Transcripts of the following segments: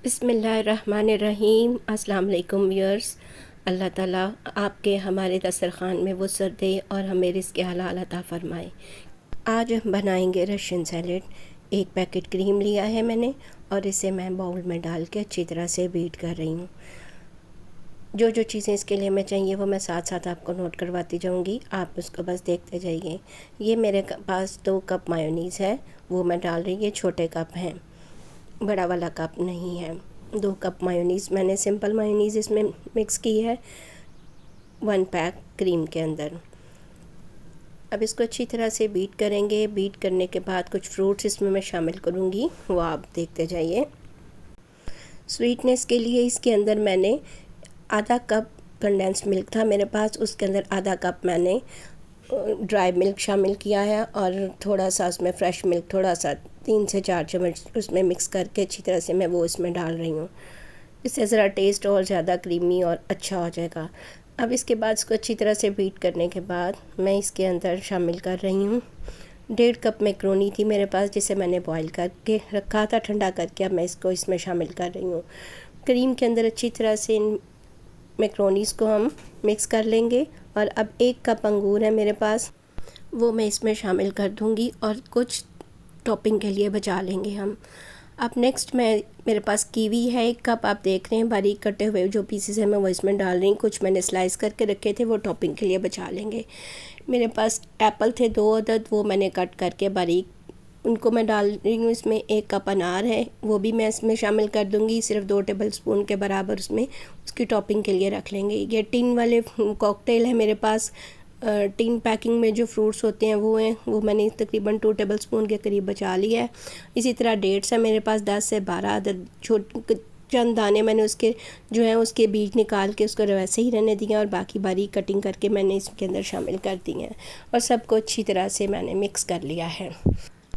बिस्मिल्लाहिर्रहमानिर्रहीम। अस्सलाम वालेकुम व्यूअर्स। अल्लाह ताला आपके हमारे दस्तरख़ान में वुसअत दे और हमें रिज़्क़ हलाल अता फ़रमाए। आज हम बनाएंगे रशियन सैलेड। एक पैकेट क्रीम लिया है मैंने और इसे मैं बाउल में डाल के अच्छी तरह से बीट कर रही हूँ। जो जो चीज़ें इसके लिए हमें चाहिए वो मैं साथ साथ आपको नोट करवाती जाऊँगी, आप उसको बस देखते जाइए। ये मेरे पास 2 कप मायोनीज़ है, वो मैं डाल रही हूँ। ये छोटे कप हैं, बड़ा वाला कप नहीं है। 2 कप मायोनीज़ मैंने सिंपल मायोनीज़ इसमें मिक्स की है 1 पैक क्रीम के अंदर। अब इसको अच्छी तरह से बीट करेंगे। बीट करने के बाद कुछ फ्रूट्स इसमें मैं शामिल करूँगी, वो आप देखते जाइए। स्वीटनेस के लिए इसके अंदर मैंने आधा कप कंडेंस्ड मिल्क था मेरे पास, उसके अंदर आधा कप मैंने ड्राई मिल्क शामिल किया है और थोड़ा सा उसमें फ्रेश मिल्क, थोड़ा सा 3 से 4 चम्मच उसमें मिक्स करके अच्छी तरह से मैं वो इसमें डाल रही हूँ। इससे ज़रा टेस्ट और ज़्यादा क्रीमी और अच्छा हो जाएगा। अब इसके बाद इसको अच्छी तरह से बीट करने के बाद मैं इसके अंदर शामिल कर रही हूँ 1.5 कप मैक्रोनी थी मेरे पास, जिसे मैंने बॉईल करके रखा था ठंडा करके। अब मैं इसको इसमें शामिल कर रही हूँ। क्रीम के अंदर अच्छी तरह से इन मैक्रोनीज़ को हम मिक्स कर लेंगे। और अब 1 कप अंगूर है मेरे पास, वो मैं इसमें शामिल कर दूँगी और कुछ टॉपिंग के लिए बचा लेंगे हम। अब नेक्स्ट मेरे पास कीवी है 1 कप, आप देख रहे हैं बारीक कटे हुए जो पीसेस हैं मैं वो इसमें डाल रही हूँ। कुछ मैंने स्लाइस करके रखे थे, वो टॉपिंग के लिए बचा लेंगे। मेरे पास एप्पल थे 2 अदद, वो मैंने कट करके बारीक उनको मैं डाल रही हूँ इसमें। 1 कप अनार है, वो भी मैं इसमें शामिल कर दूँगी। सिर्फ 2 टेबल स्पून के बराबर उसमें उसकी टॉपिंग के लिए रख लेंगे। ये टिन वाले कॉकटेल है मेरे पास, टिन पैकिंग में जो फ्रूट्स होते हैं वो हैं, वो मैंने तकरीबन 2 टेबल स्पून के करीब बचा लिया है। इसी तरह डेट्स है मेरे पास 10 से 12 अदद। चंद दाने मैंने उसके जो है उसके बीज निकाल के उसको वैसे ही रहने दिया और बाकी बारीक कटिंग करके मैंने इसके अंदर शामिल कर दी हैं और सबको अच्छी तरह से मैंने मिक्स कर लिया है।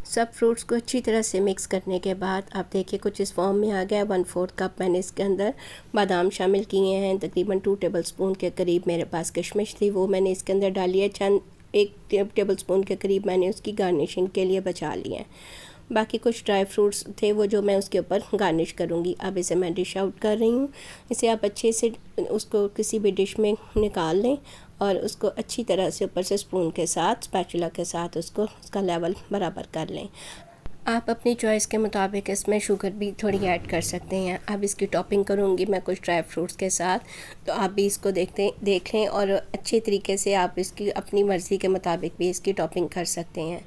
सब फ्रूट्स को अच्छी तरह से मिक्स करने के बाद आप देखिए कुछ इस फॉर्म में आ गया। 1/4 कप मैंने इसके अंदर बादाम शामिल किए हैं। तकरीबन 2 टेबल स्पून के करीब मेरे पास किशमिश थी, वो मैंने इसके अंदर डाली है। चंद 1 टेबल स्पून के करीब मैंने उसकी गार्निशिंग के लिए बचा लिए हैं। बाकी कुछ ड्राई फ्रूट्स थे वो जो मैं उसके ऊपर गार्निश करूँगी। अब इसे मैं डिश आउट कर रही हूँ। इसे आप अच्छे से उसको किसी भी डिश में निकाल लें और उसको अच्छी तरह से ऊपर से स्पून के साथ, स्पैचुला के साथ उसको उसका लेवल बराबर कर लें। आप अपनी चॉइस के मुताबिक इसमें शुगर भी थोड़ी ऐड कर सकते हैं। अब इसकी टॉपिंग करूँगी मैं कुछ ड्राई फ्रूट्स के साथ, तो आप भी इसको देख लें और अच्छे तरीके से आप इसकी अपनी मर्ज़ी के मुताबिक भी इसकी टॉपिंग कर सकते हैं।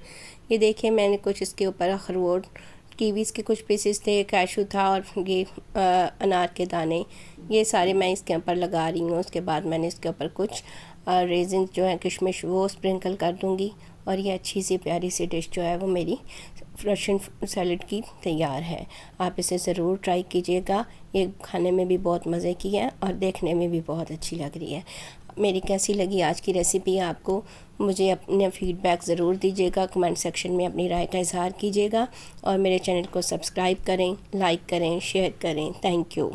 ये देखिए मैंने कुछ इसके ऊपर अखरोट, कीवीज़ के कुछ पीसेस थे, कैशू था और ये अनार के दाने, ये सारे मैं इसके ऊपर लगा रही हूँ। उसके बाद मैंने इसके ऊपर कुछ रेजिन जो है किशमिश वो स्प्रिंकल कर दूँगी और ये अच्छी सी प्यारी सी डिश जो है वो मेरी रशियन सैलेड की तैयार है। आप इसे ज़रूर ट्राई कीजिएगा। ये खाने में भी बहुत मज़े की है और देखने में भी बहुत अच्छी लग रही है। मेरी कैसी लगी आज की रेसिपी आपको, मुझे अपने फ़ीडबैक ज़रूर दीजिएगा। कमेंट सेक्शन में अपनी राय का इज़हार कीजिएगा और मेरे चैनल को सब्सक्राइब करें, लाइक करें, शेयर करें। Thank you.